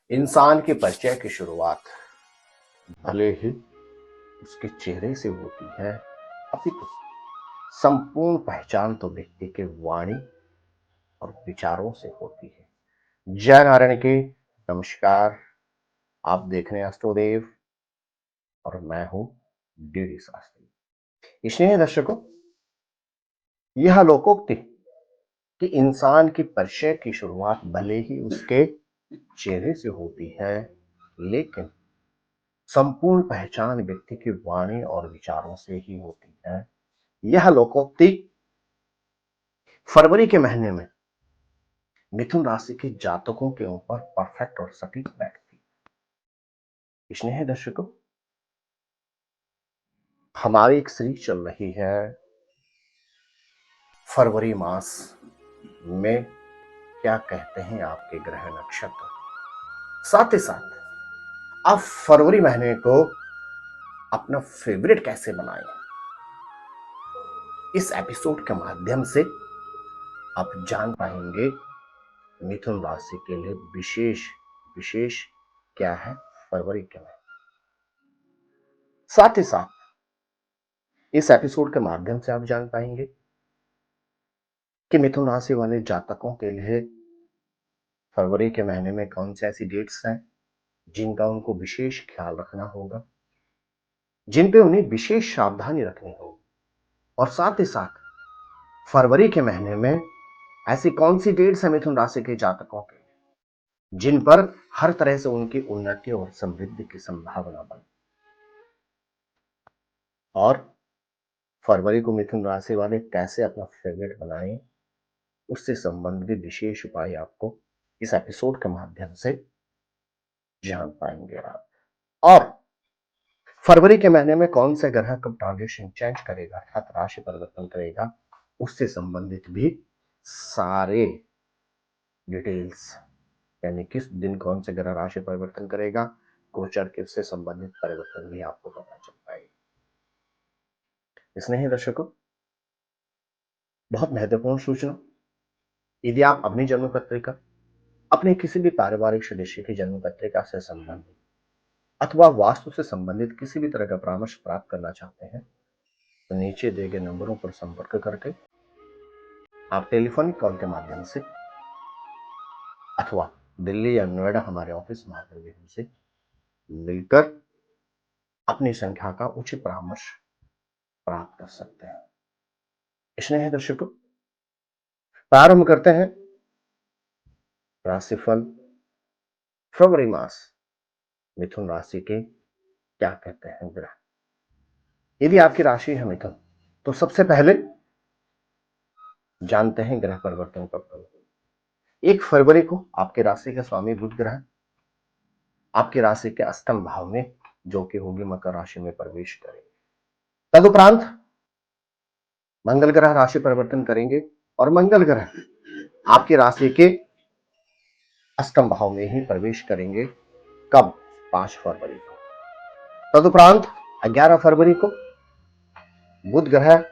इंसान के परिचय की शुरुआत भले ही उसके चेहरे से होती है, अपितु संपूर्ण पहचान तो व्यक्ति के वाणी और विचारों से होती है। जय नारायण की नमस्कार। आप देख रहे हैं एस्ट्रोदेव और मैं हूं डीडी शास्त्री। स्नेही दर्शकों, यह लोकोक्ति कि इंसान की परिचय की शुरुआत भले ही उसके चेहरे से होती है, लेकिन संपूर्ण पहचान व्यक्ति की वाणी और विचारों से ही होती है। यह लोकोक्ति फरवरी के महीने में मिथुन राशि के जातकों के ऊपर परफेक्ट और सटीक बैठती है। स्नेह दर्शकों, हमारी एक सीरीज चल रही है फरवरी मास में क्या कहते हैं आपके ग्रह नक्षत्र। साथ ही साथ आप फरवरी महीने को अपना फेवरेट कैसे बनाएं, इस एपिसोड के माध्यम से आप जान पाएंगे। मिथुन राशि के लिए विशेष क्या है फरवरी के महीने। साथ ही साथ इस एपिसोड के माध्यम से आप जान पाएंगे कि मिथुन राशि वाले जातकों के लिए फरवरी के महीने में कौन सी ऐसी डेट्स हैं जिनका उनको विशेष ख्याल रखना होगा, जिन पे उन्हें विशेष सावधानी रखनी होगी। और साथ ही साथ फरवरी के महीने में ऐसी कौन सी डेट्स हैं मिथुन राशि के जातकों के जिन पर हर तरह से उनकी उन्नति और समृद्धि की संभावना बने। और फरवरी को मिथुन राशि वाले कैसे अपना फेवरेट बनाएं, उससे संबंधित विशेष उपाय आपको इस एपिसोड के माध्यम से जान पाएंगे आप। और फरवरी के महीने में कौन से ग्रह कब ट्रांजिशन चेंज करेगा अर्थात राशि परिवर्तन करेगा, उससे संबंधित भी सारे डिटेल्स, यानी किस दिन कौन से ग्रह राशि परिवर्तन करेगा, गोचर के से संबंधित परिवर्तन भी आपको पता चल पाएगा। इसलिए दर्शकों, बहुत महत्वपूर्ण सूचना, यदि आप अपनी जन्म पत्रिका अपने किसी भी पारिवारिक सदस्य की जन्म पत्रिका से संबंधित अथवा वास्तु से संबंधित किसी भी तरह का परामर्श प्राप्त करना चाहते हैं तो नीचे दिए गए नंबरों पर संपर्क करके आप टेलीफोनिक कॉल के माध्यम से अथवा दिल्ली या नोएडा हमारे ऑफिस माध्यम से मिलकर अपनी संख्या का उचित परामर्श प्राप्त कर सकते हैं। इसलिए दर्शकों, प्रारंभ करते हैं राशिफल फरवरी मास मिथुन राशि के क्या कहते हैं ग्रह। यदि आपकी राशि है मिथुन तो सबसे पहले जानते हैं ग्रह परिवर्तन कब होगा। 1 फरवरी को आपके राशि के स्वामी बुध ग्रह आपकी राशि के अष्टम भाव में, जो कि होगी मकर राशि में, प्रवेश करेंगे। तदुपरांत मंगल ग्रह राशि परिवर्तन करेंगे और मंगल ग्रह आपकी राशि के अष्टम भाव में ही प्रवेश करेंगे। कब? 5 फरवरी को। तदुपरांत 11 फरवरी को बुध ग्रह,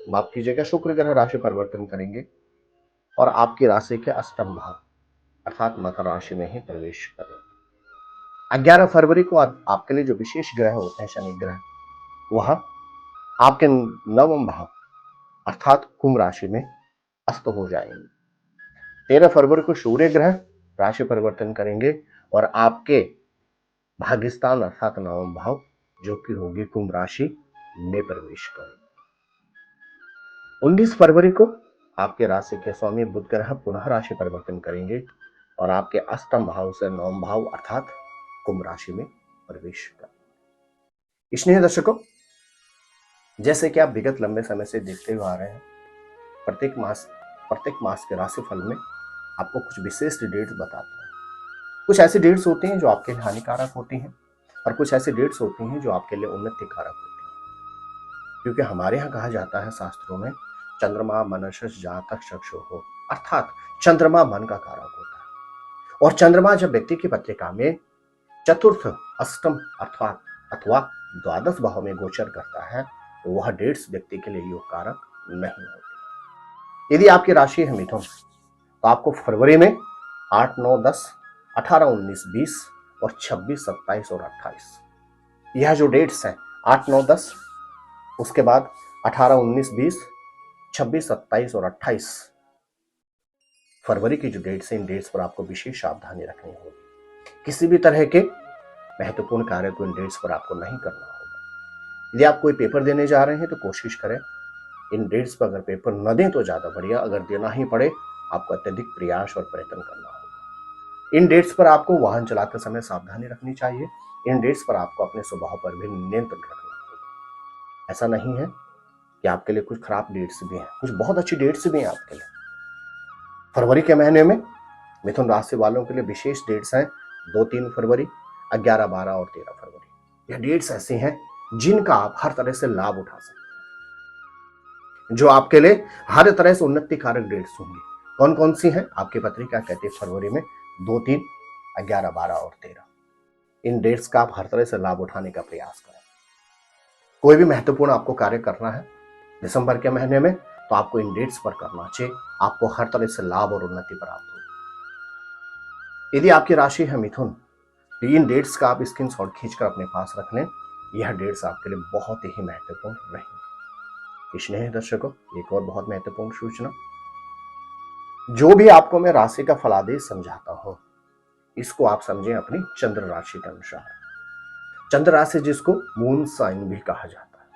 माफ कीजिएगा, शुक्र ग्रह राशि परिवर्तन करेंगे और आपकी राशि के अष्टम भाव अर्थात मकर राशि में ही प्रवेश करेंगे। 11 फरवरी को आपके लिए जो विशेष ग्रह होते हैं शनि ग्रह, वह आपके नवम भाव अर्थात कुंभ राशि में अस्त हो जाएंगे। 13 फरवरी को सूर्य ग्रह राशि परिवर्तन करेंगे और आपके भाग्यस्थान अर्थात नवम भाव, जो कि होगी कुंभ राशि में, प्रवेश करेंगे। 19 फरवरी को आपके राशि के स्वामी बुध ग्रह पुनः राशि परिवर्तन करेंगे और आपके अष्टम भाव से नवम भाव अर्थात कुंभ राशि में प्रवेश करेंगे। इसलिए दर्शकों, जैसे कि आप विगत लंबे समय से देखते हुए आ रहे हैं, प्रत्येक मास के राशिफल में आपको कुछ विशेष डेट्स बताता हूं। कुछ ऐसी डेट्स होती हैं जो आपके लिए हानिकारक होती हैं और कुछ ऐसी डेट्स होती हैं जो आपके लिए उन्नति कारक होती हैं। क्योंकि हमारे यहाँ कहा जाता है शास्त्रों में, चंद्रमा मनसस जातक चक्षुः, अर्थात चंद्रमा मन का कारक होता है। और चंद्रमा जब व्यक्ति की पत्रिका में चतुर्थ, अष्टम अथवा द्वादश भाव में गोचर करता है तो वह डेट्स व्यक्ति के लिए योग कारक नहीं होती। यदि आपकी राशि है मिथुन तो आपको फरवरी में 8, 9, 10 18, 19, 20 और 26, 27 और 28। यह जो डेट्स हैं 8, 9, 10, उसके बाद 18, 19, 20, 26, 27 और 28 फरवरी की जो डेट्स हैं, इन डेट्स पर आपको विशेष सावधानी रखनी होगी। किसी भी तरह के महत्वपूर्ण कार्य को इन डेट्स पर आपको नहीं करना होगा। यदि आप कोई पेपर देने जा रहे हैं तो कोशिश करें इन डेट्स पर अगर पेपर न दें तो ज्यादा बढ़िया, अगर देना ही पड़े आपको अत्यधिक प्रयास और प्रयत्न करना होगा। इन डेट्स पर आपको वाहन चलाते समय सावधानी रखनी चाहिए। इन डेट्स पर आपको अपने स्वभाव पर भी नियंत्रण रखना होगा। ऐसा नहीं है कि आपके लिए कुछ खराब डेट्स भी हैं, कुछ बहुत अच्छी डेट्स भी हैं आपके लिए। फरवरी के महीने में मिथुन राशि वालों के लिए विशेष डेट्स हैं 2, 3 फरवरी, 11, 12 और 13 फरवरी। यह डेट्स ऐसी हैं जिनका आप हर तरह से लाभ उठा सकते हैं, जो आपके लिए हर तरह से उन्नति कारक डेट्स होंगी। कौन कौन सी हैं? आपकी पत्रिका कहती है फरवरी में 2, 3, 11, 12 और 13। इन डेट्स का आप हर तरह से लाभ उठाने का प्रयास करें। कोई भी महत्वपूर्ण आपको कार्य करना है दिसंबर के महीने में तो आपको इन डेट्स पर करना चाहिए। आपको हर तरह से लाभ और उन्नति प्राप्त होगी। यदि आपकी राशि है मिथुन तो इन डेट्स का आप स्क्रीनशॉट खींचकर अपने पास रख लें। यह डेट्स आपके लिए बहुत ही महत्वपूर्ण रहेंगी। स्नेही दर्शकों, एक और बहुत महत्वपूर्ण सूचना, जो भी आपको मैं राशि का फलादेश समझाता हूं इसको आप समझें अपनी चंद्र राशि के अनुसार। चंद्र राशि जिसको मून साइन भी कहा जाता है,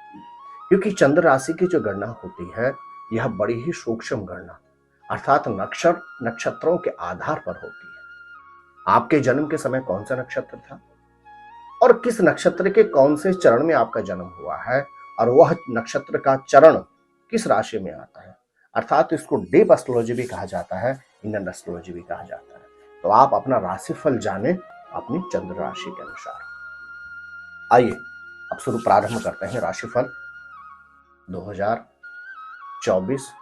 क्योंकि चंद्र राशि की जो गणना होती है यह बड़ी ही सूक्ष्म गणना अर्थात नक्षत्रों के आधार पर होती है। आपके जन्म के समय कौन सा नक्षत्र था और किस नक्षत्र के कौन से चरण में आपका जन्म हुआ है और वह नक्षत्र का चरण किस राशि में आता है, अर्थात इसको डीप एस्ट्रोलॉजी भी कहा जाता है, इंडियन एस्ट्रोलॉजी भी कहा जाता है। तो आप अपना राशिफल जाने अपनी चंद्र राशि के अनुसार। आइए अब शुरू प्रारंभ करते हैं राशिफल 2024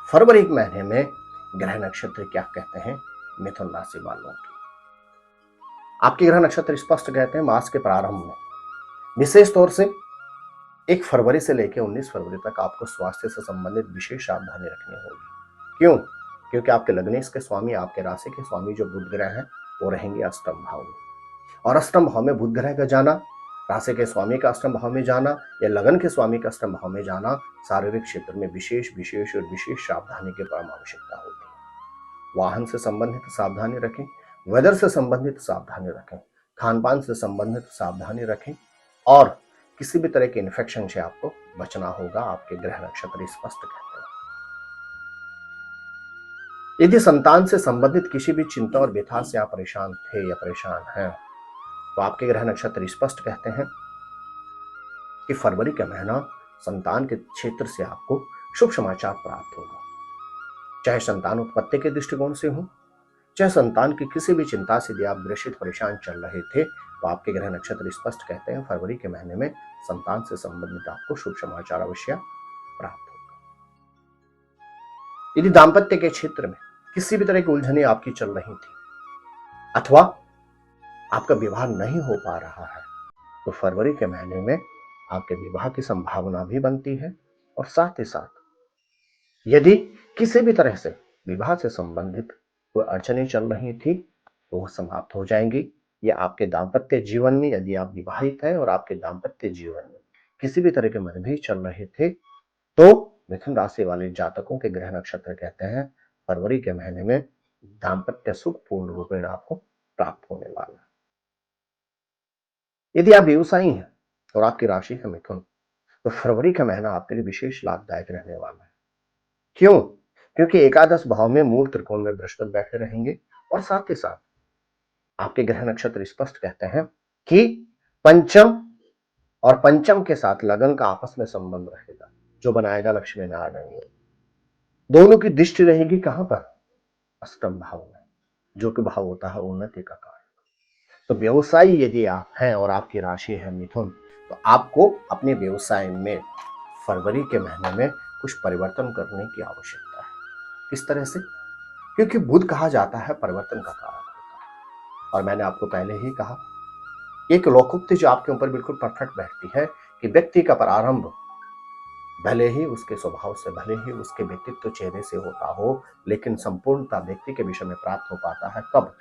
फरवरी के महीने में ग्रह नक्षत्र क्या कहते हैं मिथुन राशि वालों की। आपके ग्रह नक्षत्र स्पष्ट कहते हैं मास के प्रारंभ में, विशेष तौर से 1 फरवरी से लेकर 19 फरवरी तक आपको स्वास्थ्य से संबंधित विशेष सावधानी रखनी होगी। क्यों? क्योंकि आपके लग्नेश के स्वामी, आपके राशि के स्वामी जो बुध ग्रह हैं वो रहेंगे अष्टम भाव में, और अष्टम भाव में बुध ग्रह का जाना, राशि के स्वामी का अष्टम भाव में जाना या लगन के स्वामी का अष्टम भाव में जाना शारीरिक क्षेत्र में विशेष और विशेष सावधानी की परम आवश्यकता होती है। वाहन से संबंधित सावधानी रखें, वेदर से संबंधित सावधानी रखें, खान पान से संबंधित सावधानी रखें और किसी भी तरह के इन्फेक्शन से आपको बचना होगा। आपके ग्रह नक्षत्र स्पष्ट कहते हैं। यदि संतान से संबंधित किसी भी चिंता और व्यथा से आप परेशान थे या परेशान हैं तो आपके ग्रह नक्षत्र स्पष्ट कहते हैं कि फरवरी का महीना संतान के क्षेत्र से आपको शुभ समाचार प्राप्त होगा। चाहे संतान उत्पत्ति के दृष्टिकोण से हो, चाहे संतान की किसी भी चिंता से यदि आप ग्रसित परेशान चल रहे थे तो आपके ग्रह नक्षत्र स्पष्ट कहते हैं फरवरी के महीने में संतान से संबंधित आपको शुभ समाचार अवश्य प्राप्त होगा। यदि दाम्पत्य के क्षेत्र में किसी भी तरह की उलझने आपकी चल रही थी अथवा आपका विवाह नहीं हो पा रहा है तो फरवरी के महीने में आपके विवाह की संभावना भी बनती है, और साथ ही साथ यदि किसी भी तरह से विवाह से संबंधित कोई अड़चनें चल रही थी तो वह समाप्त हो जाएंगी। या आपके दाम्पत्य जीवन में यदि आप विवाहित हैं और आपके दाम्पत्य जीवन में किसी भी तरह के मतभेद चल रहे थे तो मिथुन राशि वाले जातकों के ग्रह नक्षत्र कहते हैं फरवरी के महीने में दाम्पत्य सुख पूर्ण रूप में आपको प्राप्त होने वाला है। यदि आप व्यवसायी हैं और आपकी राशि है मिथुन तो फरवरी का महीना आपके लिए विशेष लाभदायक रहने वाला है। क्यों? क्योंकि एकादश भाव में मूल त्रिकोण में बृहस्पति बैठे रहेंगे और साथ ही साथ आपके ग्रह नक्षत्र स्पष्ट कहते हैं कि पंचम और पंचम के साथ लगन का आपस में संबंध रहेगा जो बनाएगा लक्ष्मी नारायण। दोनों की दृष्टि रहेगी कहां पर? अष्टम भाव में, जो कि भाव होता है उन्नति का कारण। तो व्यवसायी यदि आप हैं और आपकी राशि है मिथुन तो आपको अपने व्यवसाय में फरवरी के महीने में कुछ परिवर्तन करने की आवश्यकता है। किस तरह से? क्योंकि बुध कहा जाता है परिवर्तन का कारक होता है, और मैंने आपको पहले ही कहा एक लोकोक्ति जो आपके ऊपर बिल्कुल परफेक्ट बैठती है कि व्यक्ति का प्रारंभ भले ही उसके स्वभाव से, भले ही उसके व्यक्तित्व चेहरे से होता हो, लेकिन संपूर्णता व्यक्ति के विषय में प्राप्त हो पाता है कब?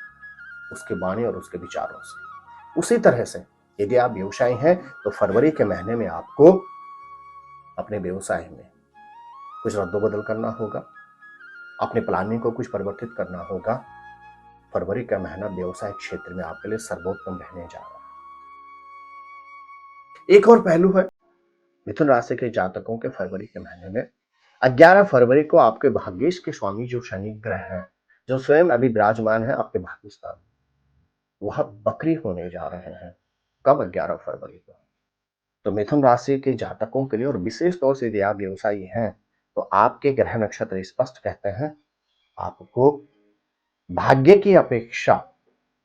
उसके वाणी और उसके विचारों से। उसी तरह से यदि आप व्यवसायी हैं तो फरवरी के महीने में आपको अपने व्यवसाय में कुछ रद्दोबदल करना होगा, अपने प्लानिंग को कुछ परिवर्तित करना होगा। फरवरी का महीना व्यवसाय क्षेत्र में आपके लिए सर्वोत्तम रहने जा रहा है। एक और पहलू है मिथुन राशि के जातकों के फरवरी के महीने में 11 फरवरी को आपके भाग्येश के स्वामी जो शनि ग्रह हैं, जो स्वयं अभी विराजमान है आपके भाग्य स्थान, वह बकरी होने जा रहे हैं। कब? 11 फरवरी को। तो मिथुन राशि के जातकों के लिए और विशेष तौर से यदि आप व्यवसायी हैं तो आपके ग्रह नक्षत्र स्पष्ट कहते हैं आपको भाग्य की अपेक्षा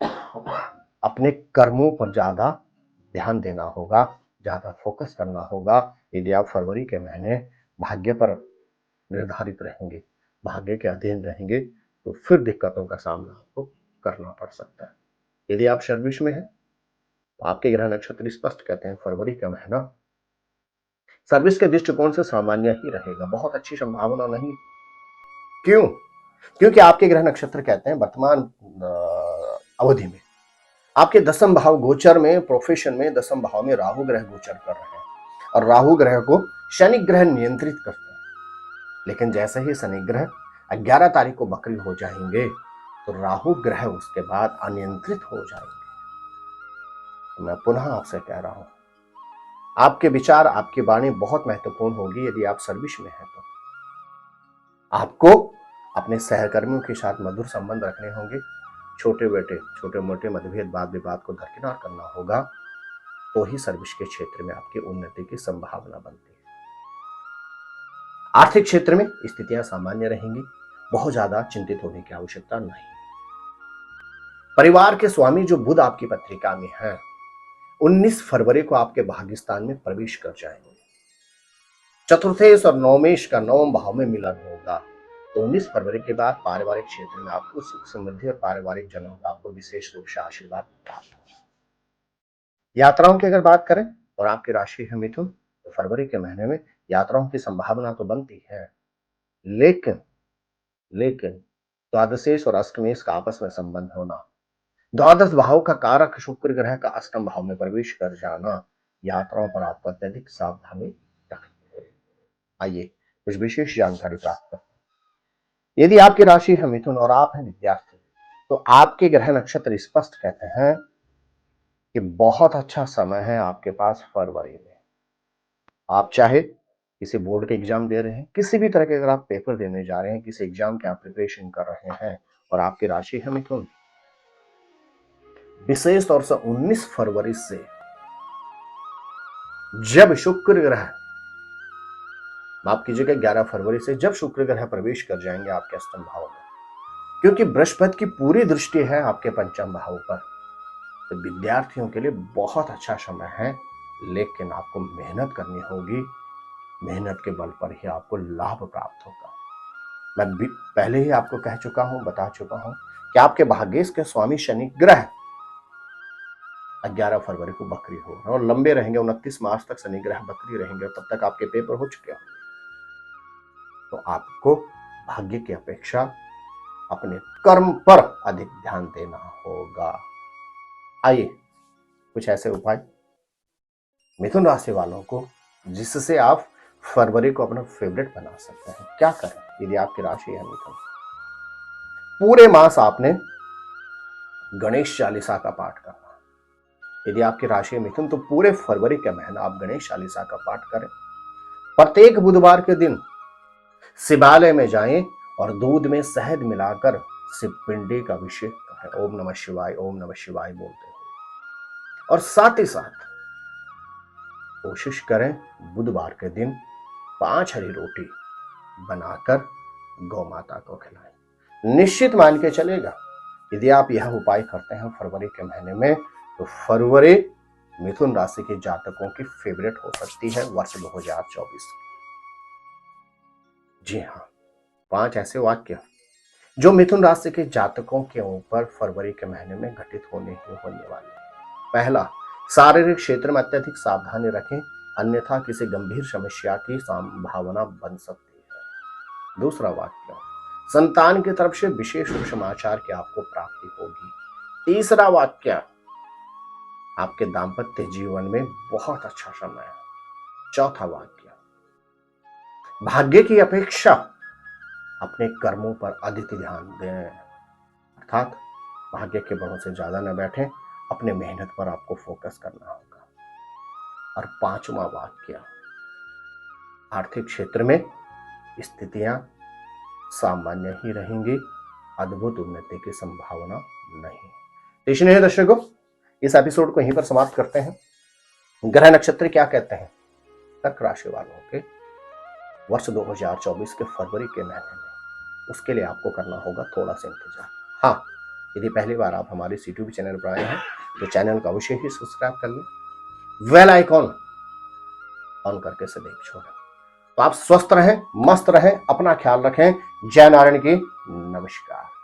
अपने कर्मों पर ज्यादा ध्यान देना होगा, ज्यादा फोकस करना होगा। यदि आप फरवरी के महीने भाग्य पर निर्धारित रहेंगे, भाग्य के अधीन रहेंगे, तो फिर दिक्कतों का सामना आपको करना पड़ सकता है। यदि आप सर्विस में हैं तो आपके ग्रह नक्षत्र स्पष्ट कहते हैं फरवरी का महीना सर्विस के दृष्टिकोण से सामान्य ही रहेगा, बहुत अच्छी संभावना नहीं। क्यों? क्योंकि आपके ग्रह नक्षत्र कहते हैं वर्तमान अवधि में आपके दसम भाव गोचर में, प्रोफेशन में दसम भाव में राहु ग्रह गोचर कर रहे हैं और राहु ग्रह को शनि ग्रह नियंत्रित करते हैं। लेकिन जैसे ही शनि ग्रह 11 तारीख को बकरी हो जाएंगे तो राहु ग्रह उसके बाद अनियंत्रित हो जाएंगे। तो मैं पुनः आपसे कह रहा हूं, आपके विचार, आपकी वाणी बहुत महत्वपूर्ण होगी। यदि आप सर्विस में हैं तो आपको अपने सहकर्मियों के साथ मधुर संबंध रखने होंगे, छोटे मोटे मतभेद वाद विवाद को दरकिनार करना होगा, तो ही सर्विस के क्षेत्र में आपकी उन्नति की संभावना बनती है। आर्थिक क्षेत्र में स्थितियां सामान्य रहेंगी, बहुत ज्यादा चिंतित होने की आवश्यकता नहीं। परिवार के स्वामी जो बुध आपकी पत्रिका में है 19 फरवरी को आपके भाग्यस्थान में प्रवेश कर जाएंगे। चतुर्थेश और नवमेश का नवम भाव में मिलन होगा। तो 19 फरवरी के बाद पारिवारिक क्षेत्र में आपको सुख समृद्धि और पारिवारिक जनों का आपको विशेष रूप से आशीर्वाद प्राप्त होगा। यात्राओं की अगर बात करें और आपकी राशि है मिथुन, तो फरवरी के महीने में यात्राओं की संभावना तो बनती है, लेकिन द्वादशेश और अष्टमेश का आपस में संबंध होना, द्वादश भाव का कारक शुक्र ग्रह का अष्टम भाव में प्रवेश कर जाना, यात्राओं पर आपको अत्यधिक सावधानी रखनी है। आइए कुछ विशेष जानकारी प्राप्त करते हैं। यदि आपकी राशि है मिथुन और आप हैं विद्यार्थी, तो आपके ग्रह नक्षत्र स्पष्ट कहते हैं कि बहुत अच्छा समय है आपके पास फरवरी में। आप चाहे किसी बोर्ड के एग्जाम दे रहे हैं, किसी भी तरह के अगर आप पेपर देने जा रहे हैं, किसी एग्जाम के आप प्रिपरेशन कर रहे हैं और आपकी राशि है मिथुन, विशेष तौर से 19 फरवरी से जब शुक्र ग्रह, माफ कीजिएगा 11 फरवरी से जब शुक्र ग्रह प्रवेश कर जाएंगे आपके अष्टम भाव में, क्योंकि बृहस्पति की पूरी दृष्टि है आपके पंचम भाव पर, तो विद्यार्थियों के लिए बहुत अच्छा समय है। लेकिन आपको मेहनत करनी होगी, मेहनत के बल पर ही आपको लाभ प्राप्त होगा। मैं पहले ही आपको कह चुका हूं, बता चुका हूं कि आपके भाग्येश के स्वामी शनि ग्रह 11 फरवरी को बकरी हो और लंबे रहेंगे, 29 मार्च तक शनि ग्रह बकरी रहेंगे और तब तक आपके पेपर हो चुके होंगे। तो आपको भाग्य की अपेक्षा अपने कर्म पर अधिक ध्यान देना होगा। आइए कुछ ऐसे उपाय मिथुन राशि वालों को जिससे आप फरवरी को अपना फेवरेट बना सकते हैं। क्या करें यदि आपकी राशि है मिथुन? पूरे मास आपने गणेश चालीसा का पाठ करना। यदि आपकी राशि है मिथुन तो पूरे फरवरी का महीना आप गणेश चालीसा का पाठ करें। प्रत्येक बुधवार के दिन शिवालय में जाएं और दूध में शहद मिलाकर शिव पिंडी का अभिषेक करें, ओम नमः शिवाय बोलते हुए। और साथ ही साथ कोशिश करें बुधवार के दिन 5 हरी रोटी बनाकर गौ माता को खिलाएं। निश्चित मान के चलेगा यदि आप यह उपाय करते हैं फरवरी के महीने में, तो फरवरी मिथुन राशि के जातकों की फेवरेट हो सकती है वर्ष 2024। जी हाँ, 5 ऐसे वाक्य जो मिथुन राशि के जातकों के ऊपर फरवरी के महीने में घटित होने वाले। पहला, शारीरिक क्षेत्र में अत्यधिक सावधानी रखें, अन्यथा किसी गंभीर समस्या की संभावना बन सकती है। दूसरा वाक्य, संतान की तरफ से विशेष शुभ समाचार की आपको प्राप्ति होगी। तीसरा वाक्य, आपके दाम्पत्य जीवन में बहुत अच्छा समय है। चौथा वाक्य, भाग्य की अपेक्षा अपने कर्मों पर अधिक ध्यान दें, अर्थात भाग्य के भरोसे ज्यादा न बैठें, अपने मेहनत पर आपको फोकस करना होगा। और पांचवा वाक्य, आर्थिक क्षेत्र में स्थितियां सामान्य ही रहेंगी, अद्भुत उन्नति की संभावना नहीं। तो इसलिए दर्शकों, इस एपिसोड को यहीं पर समाप्त करते हैं। ग्रह नक्षत्र क्या कहते हैं कर्क राशि वालों के वर्ष 2024 के फरवरी के महीने में, उसके लिए आपको करना होगा थोड़ा सा इंतजार। हाँ, यदि पहली बार आप हमारे यूट्यूब चैनल पर आए हैं तो चैनल को अवश्य ही सब्सक्राइब कर लें, बेल आइकॉन ऑन करके सदैव छोड़ें। तो आप स्वस्थ रहें, मस्त रहें, अपना ख्याल रखें। जय नारायण की नमस्कार।